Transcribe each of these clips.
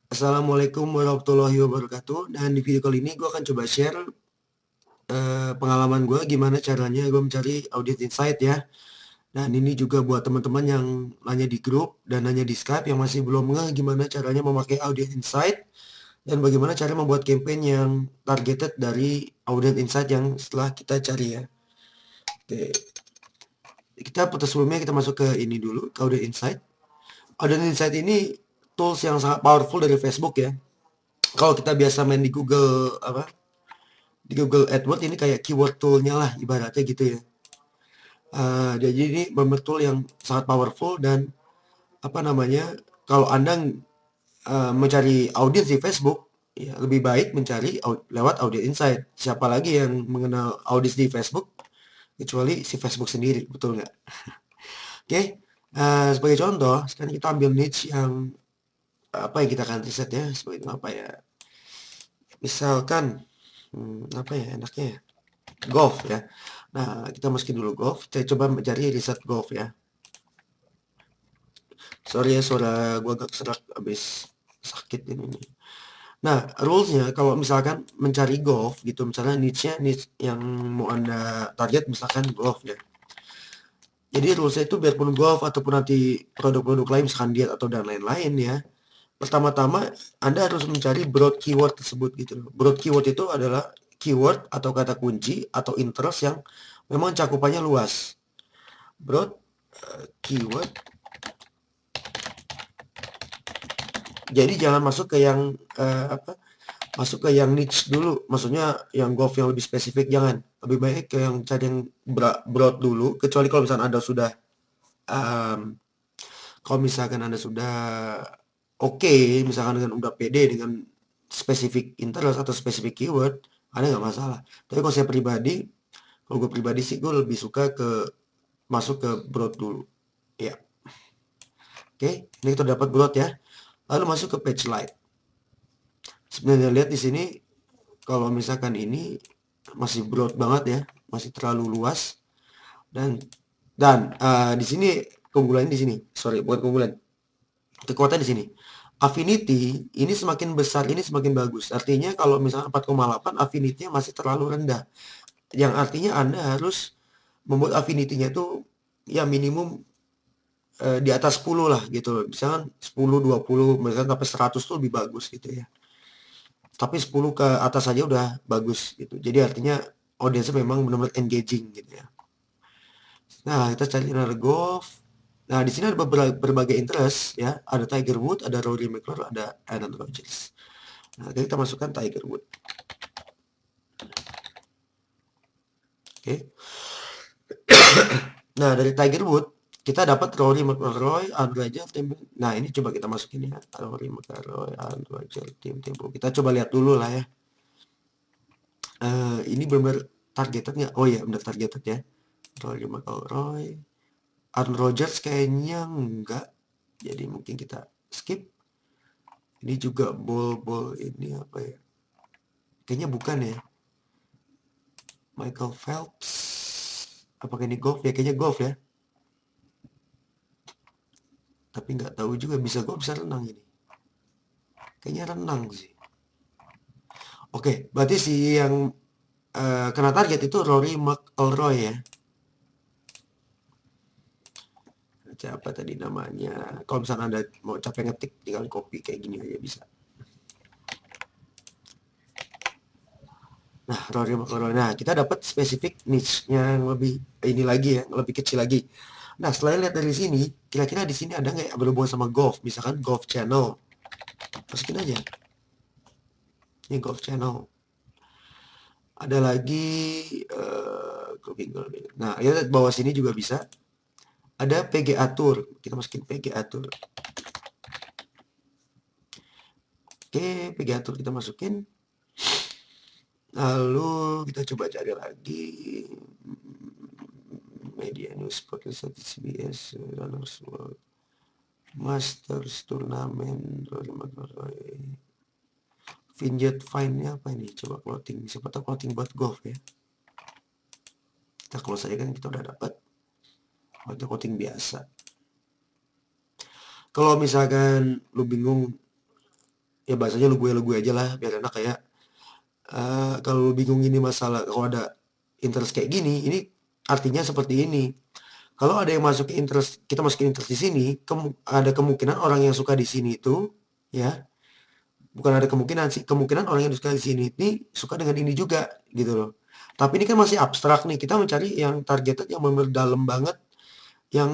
Assalamualaikum warahmatullahi wabarakatuh. Dan di video kali ini gue akan coba share pengalaman gue gimana caranya gue mencari audit insight ya. Dan ini juga buat teman-teman yang nanya di grup dan nanya di Skype yang masih belum ngeh gimana caranya memakai audit insight dan bagaimana cara membuat campaign yang targeted dari audit insight yang setelah kita cari ya. Oke, kita putar sebelumnya kita masuk ke ini dulu, ke audit insight. Audit insight ini tools yang sangat powerful dari Facebook ya. Kalau kita biasa main di Google di Google AdWords ini kayak keyword toolnya lah ibaratnya gitu ya. Jadi ini benar tool yang sangat powerful dan apa namanya kalau anda mencari audiens di Facebook ya lebih baik mencari lewat audit insight. Siapa lagi yang mengenal audiens di Facebook kecuali si Facebook sendiri, betul nggak? Oke, sebagai contoh sekarang kita ambil niche yang apa yang kita akan riset ya sebagai apa ya, misalkan apa ya enaknya ya, golf ya. Nah, kita masukin dulu golf. Kita coba mencari riset golf ya. Sorry ya, suara gue agak serak habis sakit ini nih. Nah, rulesnya kalau misalkan mencari golf gitu, misalnya niche-nya niche yang mau Anda target misalkan golf ya. Jadi rulesnya itu biarpun golf ataupun nanti produk-produk lain misalkan diet atau dan lain-lain ya. Pertama-tama Anda harus mencari broad keyword tersebut gitu loh. Broad keyword itu adalah keyword atau kata kunci atau interest yang memang cakupannya luas. Broad keyword. Jadi jangan masuk ke yang masuk ke yang niche dulu. Maksudnya yang golf yang lebih spesifik jangan. Lebih baik ke yang cari yang broad dulu. Kecuali kalau misalkan Anda sudah um, kalau misalkan Anda sudah oke, misalkan dengan udah pede dengan spesifik interest atau spesifik keyword, Anda nggak masalah. Tapi kalau saya pribadi, kalau gue pribadi sih gue lebih suka ke masuk ke broad dulu. Ya, oke. Ini kita dapat broad ya. Lalu masuk ke page light. Sebenarnya lihat di sini kalau misalkan ini masih broad banget ya, masih terlalu luas dan di sini keunggulan di sini, sorry bukan keunggulan, kekuatan di sini. Affinity ini semakin besar ini semakin bagus. Artinya kalau misalnya 4,8 affinity-nya masih terlalu rendah. Yang artinya Anda harus membuat affinity-nya itu ya minimum di atas 10 lah gitu. Misalkan 10, 20, misalkan sampai 100 tuh lebih bagus gitu ya. Tapi 10 ke atas saja udah bagus gitu. Jadi artinya audiensnya memang benar-benar engaging gitu ya. Nah, kita cari golf. Nah, di sini ada berbagai interest ya. Ada Tiger Woods, ada Rory McIlroy, ada Aaron Rodgers. Nah, kita masukkan Tiger Woods. Oke. Nah, dari Tiger Woods kita dapat Rory McIlroy, Andrew Rodgers, tim. Nah, ini coba kita masukin ya. Rory McIlroy, Andrew Rodgers, tim tempo. Kita coba lihat dulu lah ya. Ini benar-benar targetednya. Oh iya, benar targeted ya. Rory McIlroy, Aaron Rodgers kayaknya enggak. Jadi mungkin kita skip. Ini juga ball ini apa ya? Kayaknya bukan ya. Michael Phelps. Apakah ini golf ya? Kayaknya golf ya. Tapi nggak tahu juga bisa golf bisa renang ini. Kayaknya renang sih. Oke, berarti si yang kena target itu Rory McIlroy ya. Siapa tadi namanya? Kalau misalnya Anda mau capek ngetik tinggal copy kayak gini aja bisa. Nah, Rory McIlroy. Nah, kita dapat spesifik niche-nya yang lebih ini lagi ya, lebih kecil lagi. Nah, setelah lihat dari sini, kira-kira di sini ada nggak yang berhubungan sama golf? Misalkan golf channel. Masukin aja. Ini golf channel. Ada lagi nah, ya bawah sini juga bisa. Ada PGA Tour. Kita masukin PGA Tour. Oke, PGA Tour kita masukin. Lalu kita coba cari lagi media news podcast CBS Runners World Masters Turnamen 2014. Finjet Fine-nya apa ini? Coba clothing. Siapa tahu clothing buat golf ya. Kita close aja kan kita udah dapat. Atau clothing biasa. Kalau misalkan lu bingung ya bahasanya lu gue aja lah biar enak kayak kalau lu bingung ini masalah kalau ada interest kayak gini, ini artinya seperti ini. Kalau ada yang masuk ke interest, kita masukin interest di sini, ada kemungkinan orang yang suka di sini itu, ya, bukan ada kemungkinan sih, kemungkinan orang yang suka di sini ini suka dengan ini juga, gitu loh. Tapi ini kan masih abstrak nih, kita mencari yang targeted yang benar dalam banget, yang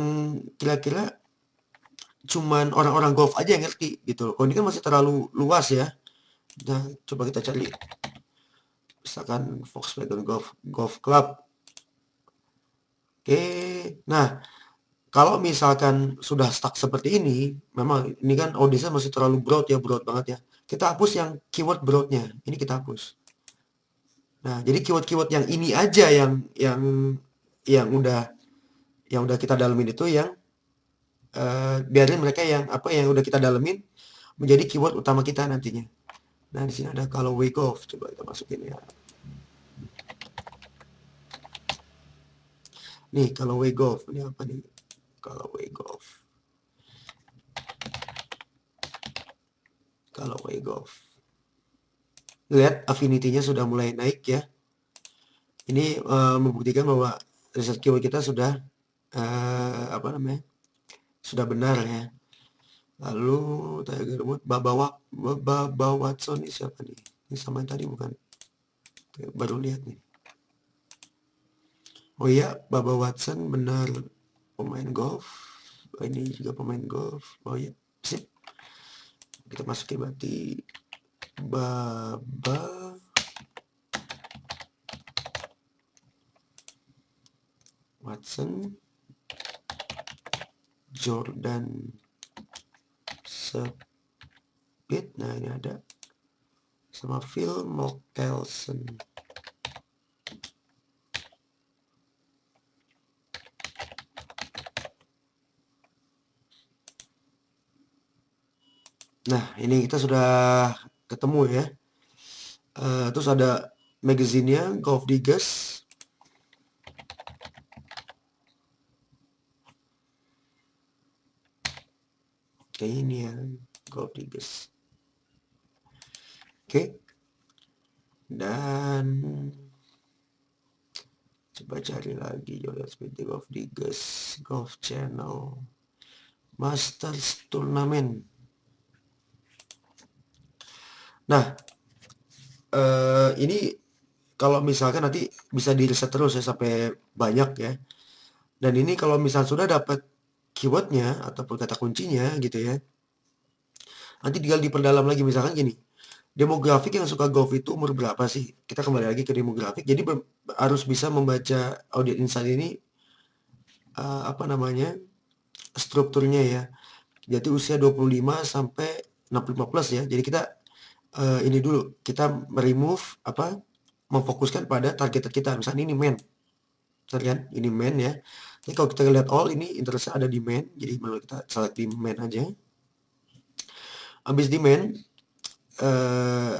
kira-kira cuman orang-orang golf aja yang ngerti, gitu loh. Kalau ini kan masih terlalu luas ya. Nah, coba kita cari, misalkan Volkswagen Golf Club. Oke, nah kalau misalkan sudah stuck seperti ini, memang ini kan audiensnya masih terlalu broad ya, broad banget ya. Kita hapus yang keyword broadnya, ini kita hapus. Nah, jadi keyword-keyword yang ini aja yang udah kita dalemin itu yang biarin mereka yang apa yang udah kita dalemin menjadi keyword utama kita nantinya. Nah, di sini ada kalau way golf, coba kita masukin ya. Nih, kalau way golf, ini apa nih? Kalau way golf. Kalau way golf. Lihat affinity-nya sudah mulai naik ya. Ini membuktikan bahwa riset keyword kita sudah apa namanya? Sudah benar ya. Lalu Tiger Woods, Baba Watson ini siapa nih? Ini sama yang tadi bukan? Baru lihat nih. Oh iya, Baba Watson benar pemain golf. Oh, ini juga pemain golf. Oh iya, sip. Kita masukin berarti Baba Watson, Jordan Speed. Nah, ini ada sama Phil Mickelson. Nah, ini kita sudah ketemu ya. Terus ada magazine-nya, Golf Digest. Kayak ini ya, Golf Digest. Oke. Dan coba cari lagi Jordan Speed Golf Digest, Golf Channel, Masters Tournament. Nah, ini kalau misalkan nanti bisa di riset terus ya sampai banyak ya. Dan ini kalau misal sudah dapat keywordnya ataupun kata kuncinya gitu ya, nanti tinggal diperdalam lagi. Misalkan gini, demografik yang suka golf itu umur berapa sih? Kita kembali lagi ke demografik. Jadi harus bisa membaca audience insight ini apa namanya strukturnya ya. Jadi usia 25 sampai 65 plus ya. Jadi kita ini dulu kita remove apa memfokuskan pada target kita. Misalnya ini men, kan ini men ya. Jadi kalau kita lihat all ini interestnya ada di men, jadi kita select di men aja. Habis di men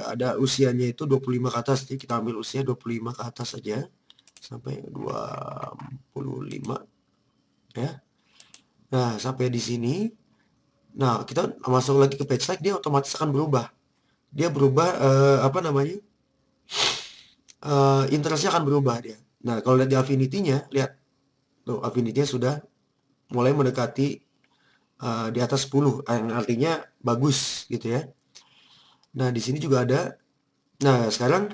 ada usianya itu 25 ke atas, jadi kita ambil usia 25 ke atas saja sampai 25 ya. Nah, sampai di sini. Nah, kita masuk lagi ke page like, dia otomatis akan berubah. Dia berubah apa namanya? Interestnya akan berubah dia. Nah, kalau lihat di affinity-nya, lihat tuh affinity-nya sudah mulai mendekati di atas 10, yang artinya bagus gitu ya. Nah, di sini juga ada. Nah, sekarang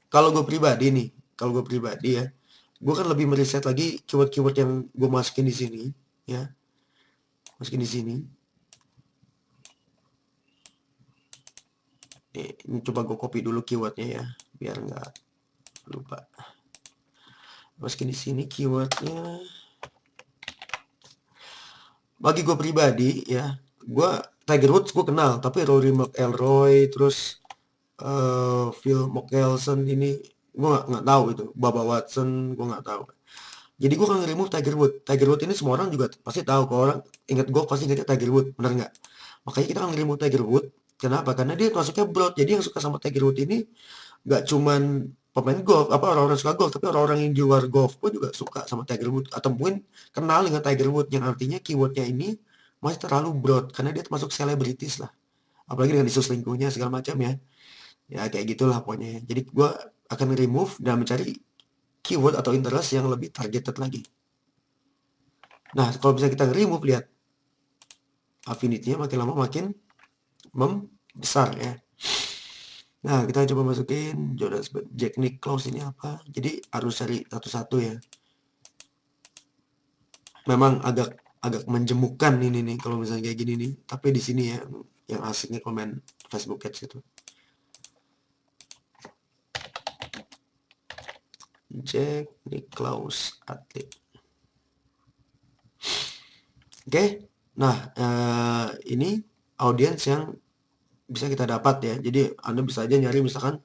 kalau gue pribadi nih, kalau gue pribadi ya, gue kan lebih meriset lagi keyword-keyword yang gue masukin di sini, ya, masukin di sini. Ini coba gue copy dulu keywordnya ya, biar nggak lupa. Masukin di sini keywordnya. Bagi gue pribadi ya, gue Tiger Woods gue kenal, tapi Rory McIlroy terus Phil Mickelson ini gue nggak tahu itu. Baba Watson gue nggak tahu. Jadi gue akan remove Tiger Woods. Tiger Woods ini semua orang juga pasti tahu. Kalau orang ingat golf pasti ingatnya Tiger Woods, benar nggak? Makanya kita akan remove Tiger Woods. Kenapa? Karena dia masuknya broad. Jadi yang suka sama Tiger Woods ini nggak cuman pemain golf, apa orang-orang suka golf, tapi orang-orang yang di luar golf pun juga suka sama Tiger Woods atau mungkin kenal dengan Tiger Woods, yang artinya keywordnya ini masih terlalu broad karena dia termasuk selebritis lah. apalagi dengan isu selingkuhnya segala macam ya. Ya kayak gitulah pokoknya. Jadi gue akan remove dan mencari keyword atau interest yang lebih targeted lagi. Nah, kalau bisa kita remove, lihat affinity-nya makin lama makin membesar ya. Nah, kita coba masukin Jonas Jack Nicklaus ini apa. Jadi harus cari satu-satu ya. Memang agak menjemukan ini nih kalau misalnya kayak gini nih. Tapi di sini ya yang asiknya komen Facebook Ads itu. Jack Nicklaus atlet. Oke. Nah, ini audiens yang bisa kita dapat ya. Jadi Anda bisa aja nyari misalkan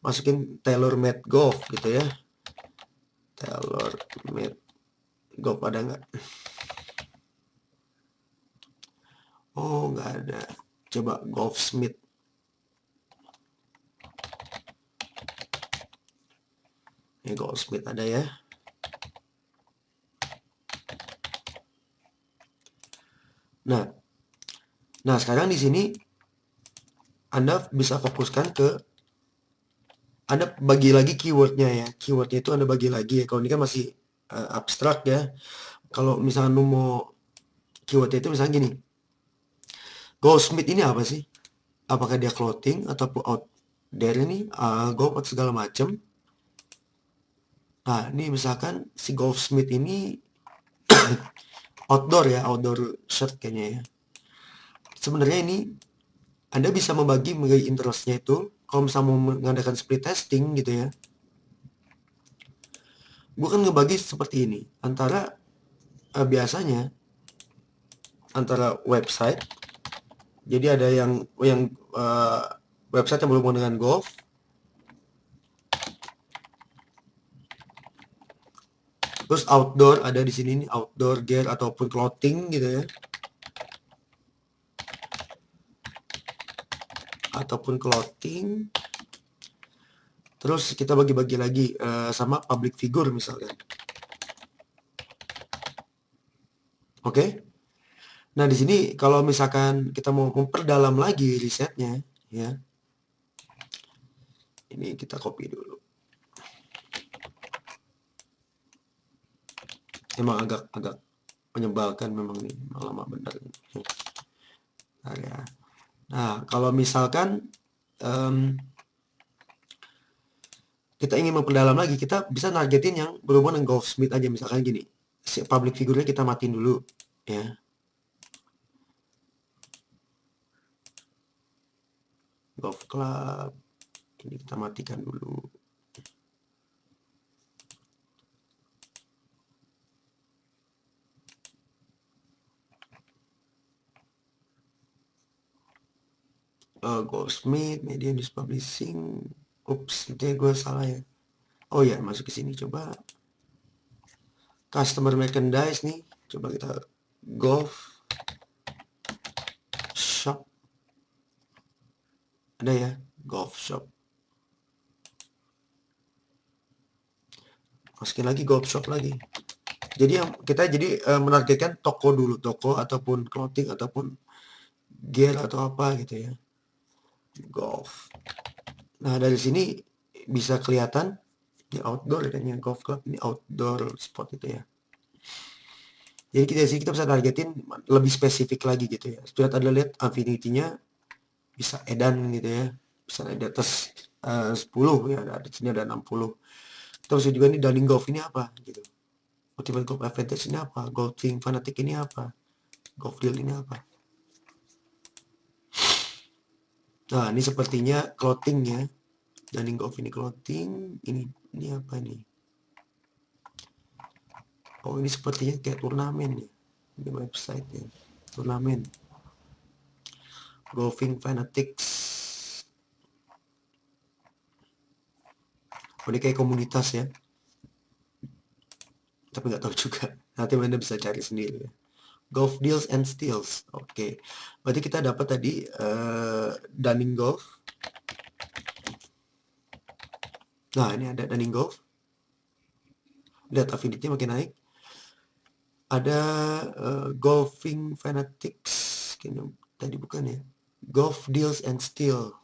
masukin tailor made golf gitu ya. Tailor made golf ada nggak? Oh, nggak ada. Coba Golfsmith. Ini Golfsmith ada ya. Nah, sekarang di sini Anda bisa fokuskan ke Anda bagi lagi keywordnya ya. Keywordnya itu Anda bagi lagi ya. Kalau ini kan masih abstrak ya. Kalau misalnya mau keywordnya itu misalnya gini. Goldsmith ini apa sih? Apakah dia clothing ataupun out there ini golf atau segala macam? Nah, ini misalkan si Golfsmith ini outdoor ya, outdoor shirt kayaknya ya. Sebenarnya ini Anda bisa membagi interestnya itu. Kalau misalnya mau mengadakan split testing gitu ya, gue kan ngebagi seperti ini antara biasanya antara website. Jadi ada yang website yang berhubungan dengan golf, terus outdoor ada di sini nih, outdoor gear ataupun clothing gitu ya, ataupun clothing. Terus kita bagi-bagi lagi sama public figure misalnya. Oke. Nah, di sini kalau misalkan kita mau memperdalam lagi risetnya ya. Ini kita copy dulu. Emang agak menyebalkan memang nih, lama bener. Nah, ya. Nah, kalau misalkan kita ingin memperdalam lagi, kita bisa nargetin yang berhubungan dengan Golfsmith aja. Misalkan gini, si public figure-nya kita matiin dulu ya. Golf club ini kita matikan dulu. Goldsmith, media news publishing. Ups, itu ya gue salah ya. Oh ya, masuk ke sini coba. Customer merchandise nih. Coba kita golf shop. Ada ya, golf shop. Masukin lagi golf shop lagi. Jadi kita menargetkan toko dulu, toko ataupun clothing ataupun gear atau apa gitu ya. Golf. Nah, dari sini bisa kelihatan di outdoor kayaknya golf club ini outdoor spot itu ya. Jadi kita bisa targetin lebih spesifik lagi gitu ya. Sudah ada lihat affinity-nya bisa edan gitu ya. Bisa di atas 10 ya, di sini ada 60. Terus juga nih Dunning Golf ini apa gitu. Ultimate Golf Advantage ini apa? Golfing Fanatic ini apa? Golf Deal ini apa? Nah, ini sepertinya clothing ya. Dunning Golf ini clothing, ini apa nih? Oh, ini sepertinya kayak turnamen ya. Di website ya. Turnamen. Golfing Fanatics. Oh, ini kayak komunitas ya. Tapi nggak tahu juga. Nanti Anda bisa cari sendiri ya. Golf Deals and Steals. Oke. Berarti kita dapat tadi Dunning Golf. Nah, ini ada Dunning Golf. Lihat affinity makin naik. Ada Golfing Fanatics. Kayaknya tadi bukan ya. golf deals and steal.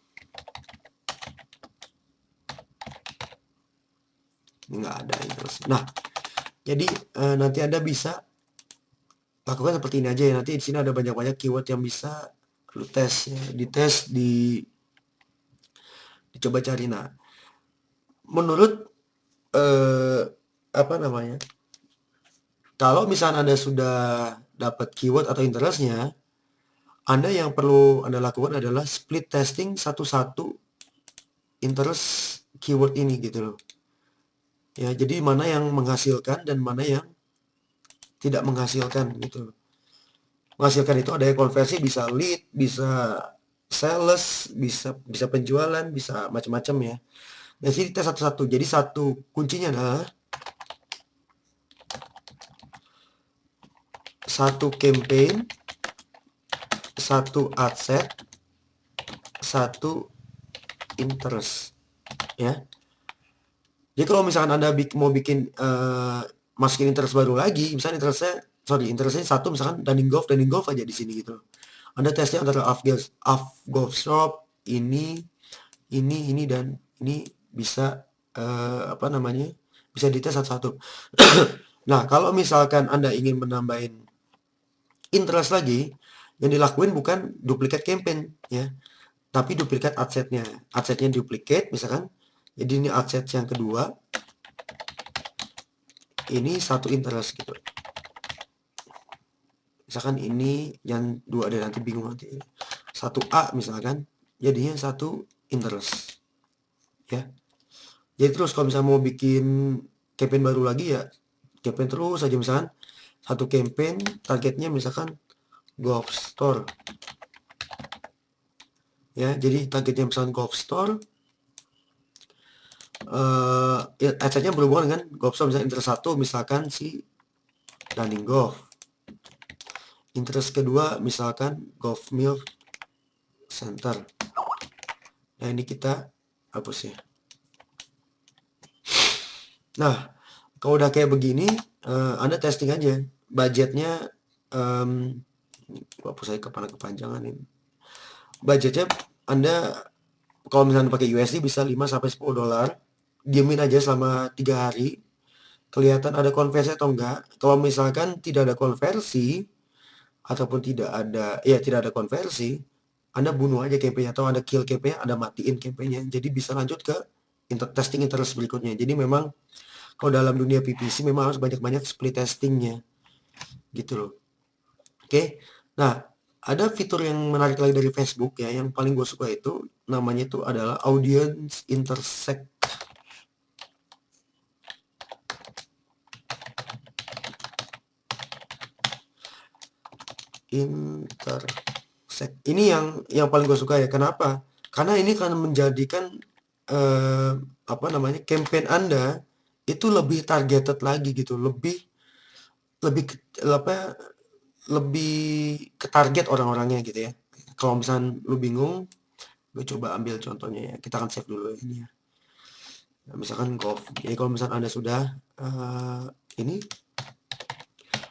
Ini nggak ada interest. Nah, jadi nanti Anda bisa lakukan seperti ini aja ya. Nanti di sini ada banyak-banyak keyword yang bisa lu tes ya, dites, dicoba cari. Nah, menurut apa namanya? Kalau misalnya Anda sudah dapat keyword atau interestnya, Anda yang perlu Anda lakukan adalah split testing satu-satu interest keyword ini gitu loh. Ya, jadi mana yang menghasilkan dan mana yang tidak menghasilkan gitu loh. Menghasilkan itu ada yang konversi, bisa lead, bisa sales, bisa penjualan, bisa macam-macam ya. Dan sini kita satu-satu. Jadi satu kuncinya adalah satu campaign, satu ad set, satu interest ya. Jadi kalau misalkan Anda mau bikin masukin interest baru lagi, misalnya interestnya satu, misalkan Dunning Golf aja di sini gitu. Anda tesnya antara off golf shop, ini dan ini bisa apa namanya, bisa dites satu-satu. Nah, kalau misalkan Anda ingin menambahin interest lagi, yang dilakuin bukan duplikat campaign ya, tapi duplikat adsetnya. Adsetnya duplikat misalkan. Jadi ini adset yang kedua, ini satu interest gitu. Misalkan ini yang dua, ada nanti bingung nanti. Satu A misalkan, jadinya satu interest ya. Jadi terus kalau misalnya mau bikin campaign baru lagi ya, campaign terus aja. Misalkan satu campaign targetnya misalkan golf store ya, jadi targetnya misalkan golf store, ya, adsennya berhubungan dengan golf store. Misalkan interest satu misalkan si Dunning Golf, interest kedua misalkan Golf Milk Center. Nah, ini kita hapus ya. Nah, kalau udah kayak begini, Anda testing aja budgetnya. Hapus saya kepanjangan ini. Budgetnya Anda kalau misalnya pakai USD bisa 5-10 dolar. Diemin aja selama 3 hari. Kelihatan ada konversi atau enggak. Kalau misalkan tidak ada konversi ataupun tidak ada konversi, Anda bunuh aja campaign-nya atau Anda kill campaign-nya, Anda matiin campaign-nya. Jadi bisa lanjut ke testing interest berikutnya. Jadi memang kalau dalam dunia PPC memang harus banyak-banyak split testingnya gitu loh. Oke. Nah, ada fitur yang menarik lagi dari Facebook ya, yang paling gue suka itu namanya itu adalah audience intersect. Ini yang paling gue suka ya. Kenapa? Karena ini kan menjadikan apa namanya, campaign Anda itu lebih targeted lagi gitu, lebih apa, lebih ke target orang-orangnya gitu ya. Kalau misalnya lu bingung, gue coba ambil contohnya ya. Kita akan save dulu ya ini ya. Nah, misalkan golf. Jadi kalau misalnya Anda sudah ini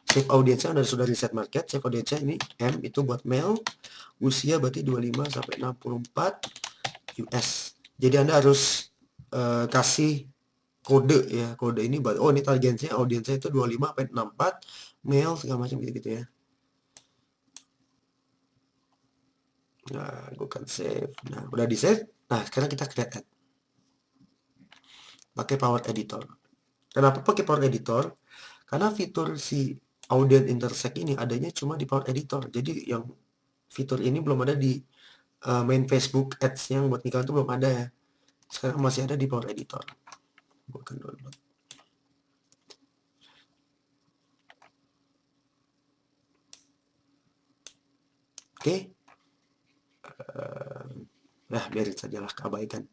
save audience-nya, Anda sudah reset market, save audience-nya ini M itu buat male, usia berarti 25 sampai 64 US. Jadi Anda harus kasih kode ya, kode ini buat ini targetnya, audiensnya itu 25 sampai 64 male segala macam gitu-gitu ya. Nah, gue kan save. Nah, udah di save. Nah, sekarang kita create ad pakai Power Editor. Kenapa pakai Power Editor? Karena fitur si audience intersect ini adanya cuma di Power Editor. Jadi yang fitur ini belum ada di main Facebook Ads yang buat iklan itu belum ada ya. Sekarang masih ada di Power Editor. Bukan download. Oke. Nah, biarin sajalah, keabaikan.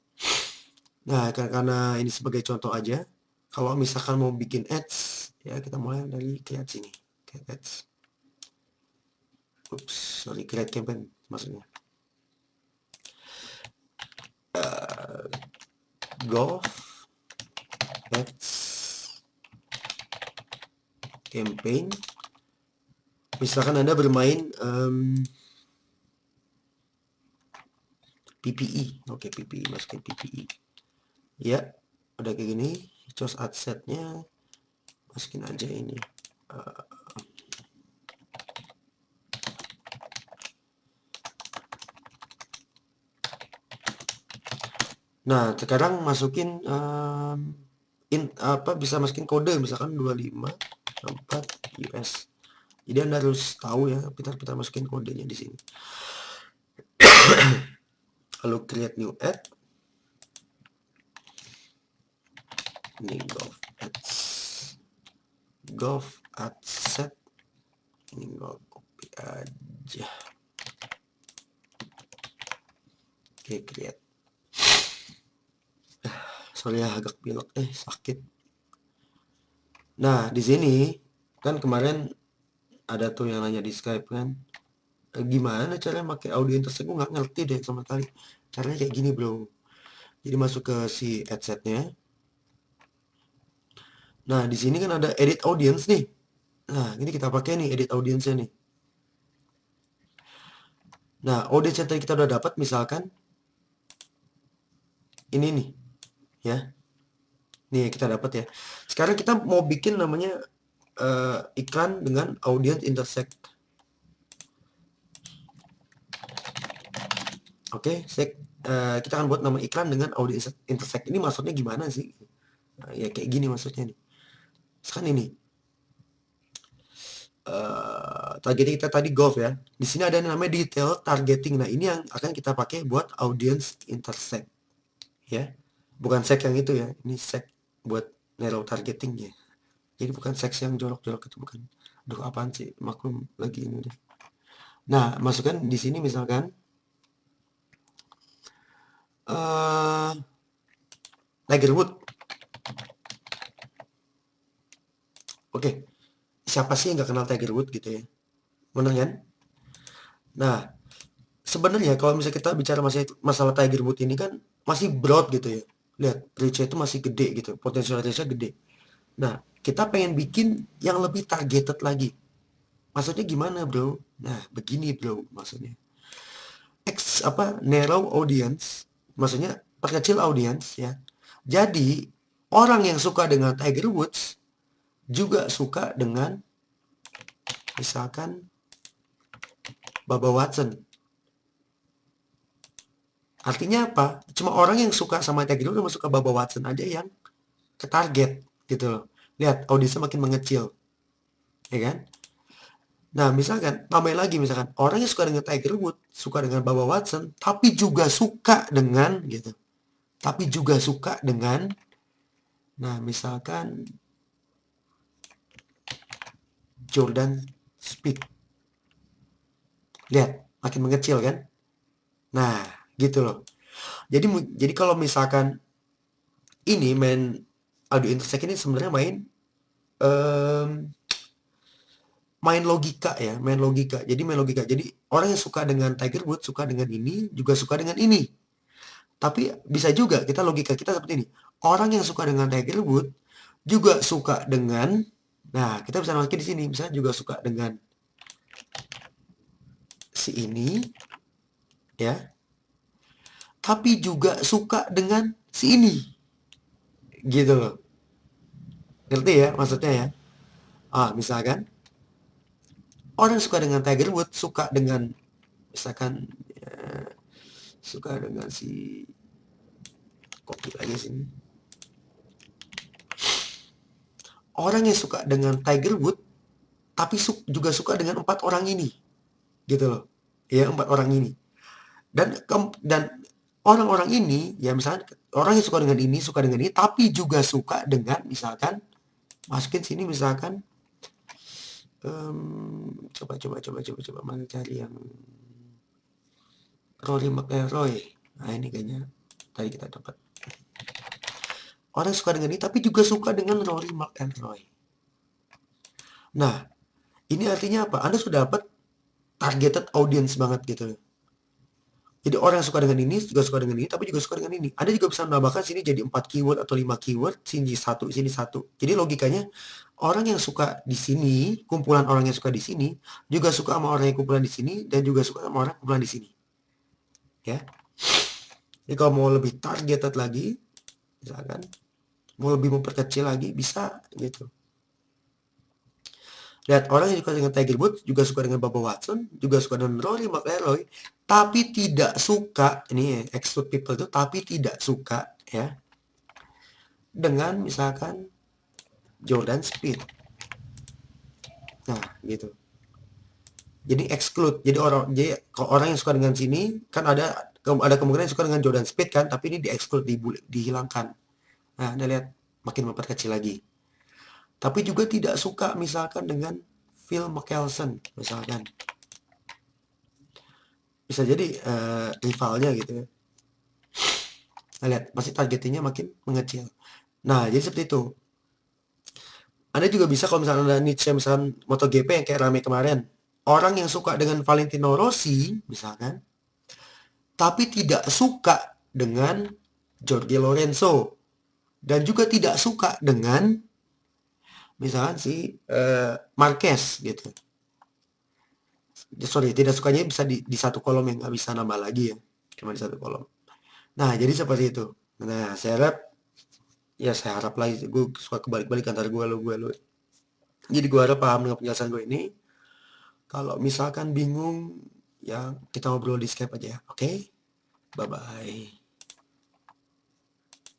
Nah, karena ini sebagai contoh aja, kalau misalkan mau bikin ads, ya kita mulai dari create sini. Create ads. Oops, sorry, create campaign maksudnya. Golf ads campaign. Misalkan Anda bermain PPE. Oke, PPE, masukin PPE. Ya, udah kayak gini. Choose ad setnya, masukin aja ini. Nah, sekarang masukin bisa masukin kode misalkan 254 US. Jadi Anda harus tahu ya, kita masukin kodenya di sini. Lalu create new ad. Ini gov ad set. Ini gua copy aja. Oke, create. Sorry ya, agak pilek, sakit. Nah, di sini kan kemarin ada tuh yang nanya di Skype kan, gimana caranya pakai audio intersect? Gue nggak ngerti deh sama sekali. Caranya kayak gini bro. Jadi masuk ke si headsetnya. Nah, di sini kan ada edit audience nih. Nah, ini kita pakai nih edit audience-nya nih. Nah, audience yang tadi kita udah dapat misalkan ini nih, ya. Nih kita dapat ya. Sekarang kita mau bikin namanya iklan dengan audience intersect. Oke, kita akan buat nama iklan dengan audience intersect. Ini maksudnya gimana sih? Nah, ya kayak gini maksudnya nih. Sekarang ini. Targeting kita tadi golf ya. Di sini ada yang namanya detail targeting. Nah, ini yang akan kita pakai buat audience intersect. Ya. Bukan seg yang itu ya. Ini seg buat narrow targeting ya. Jadi bukan seks yang jorok-jorok itu bukan. Aduh, apaan sih? Maklum lagi ini deh. Nah, masukkan di sini misalkan Tiger Wood. Oke. Siapa sih yang nggak kenal Tiger Wood gitu ya? Bener kan? Nah, sebenarnya kalau misalnya kita bicara masalah Tiger Wood ini kan masih broad gitu ya. Lihat, reach-nya itu masih gede gitu. Potensial reach-nya gede. Nah, kita pengen bikin yang lebih targeted lagi. Maksudnya gimana, bro? Nah, begini, bro, maksudnya. Narrow audience, maksudnya perkecil audience ya. Jadi, orang yang suka dengan Tiger Woods juga suka dengan misalkan Bubba Watson. Artinya apa? Cuma orang yang suka sama Tiger Woods sama suka Bubba Watson aja yang ke target gitu loh. Lihat, audiensnya makin mengecil. Ya kan? Nah, misalkan, tambahin lagi misalkan, orang yang suka dengan Tiger Woods, suka dengan Bubba Watson, tapi juga suka dengan, gitu. Tapi juga suka dengan, nah misalkan, Jordan Spieth. Lihat, makin mengecil kan? Nah, gitu loh. Jadi kalau misalkan ini main audio intersect ini sebenarnya main logika ya, main logika. Jadi main logika. Jadi orang yang suka dengan Tiger Woods suka dengan ini, juga suka dengan ini. Tapi bisa juga logika kita seperti ini. Orang yang suka dengan Tiger Woods juga suka dengan, nah kita bisa masukin di sini, misalnya juga suka dengan si ini, ya. Tapi juga suka dengan si ini, gitu loh. Ngerti ya maksudnya ya? Misalkan orang suka dengan Tiger Woods suka dengan misalkan suka dengan si kopi lagi sini. Orang yang suka dengan Tiger Woods tapi juga suka dengan 4 orang ini. Gitu loh. Ya, 4 orang ini. Dan orang-orang ini ya misalkan orang yang suka dengan ini, tapi juga suka dengan misalkan masukin sini misalkan coba mana cari yang Rory McIlroy. Nah, ini kayaknya tadi kita dapat. Orang suka dengan ini tapi juga suka dengan Rory McIlroy. Nah, ini artinya apa? Anda sudah dapat targeted audience banget gitu. Jadi orang yang suka dengan ini juga suka dengan ini, tapi juga suka dengan ini. Anda juga bisa menambahkan sini jadi 4 keyword atau 5 keyword, sini satu. Jadi logikanya orang yang suka di sini, kumpulan orang yang suka di sini, juga suka sama orang yang kumpulan di sini, dan juga suka sama orang kumpulan di sini. Ya. Jadi kalau mau lebih targeted lagi, misalkan mau lebih memperkecil lagi bisa gitu. Lihat orang yang suka dengan Tiger Woods, juga suka dengan Bubba Watson, juga suka dengan Rory McIlroy, tapi tidak suka, ini exclude people itu, tapi tidak suka ya dengan misalkan Jordan Spieth. Nah, gitu. Jadi exclude. Jadi kalau orang yang suka dengan sini kan ada kemungkinan yang suka dengan Jordan Spieth kan, tapi ini di exclude, dihilangkan. Nah, Anda lihat makin memperkecil lagi. Tapi juga tidak suka misalkan dengan Phil Mickelson misalkan. Bisa jadi rivalnya gitu ya. Nah, lihat pasti targetingnya makin mengecil. Nah, jadi seperti itu. Anda juga bisa kalau misalnya ada niche misalkan MotoGP yang kayak rame kemarin. Orang yang suka dengan Valentino Rossi misalkan, tapi tidak suka dengan Jorge Lorenzo dan juga tidak suka dengan misalkan si Marquez gitu. Sorry, tidak sukanya bisa di satu kolom yang nggak bisa nambah lagi ya, cuma di satu kolom. Nah, jadi seperti itu. Nah, saya harap lagi gue suka kebalik-balik antara gue lo. Jadi gue harap paham dengan penjelasan gue ini. Kalau misalkan bingung, ya kita ngobrol di Skype aja ya. Oke? Bye-bye.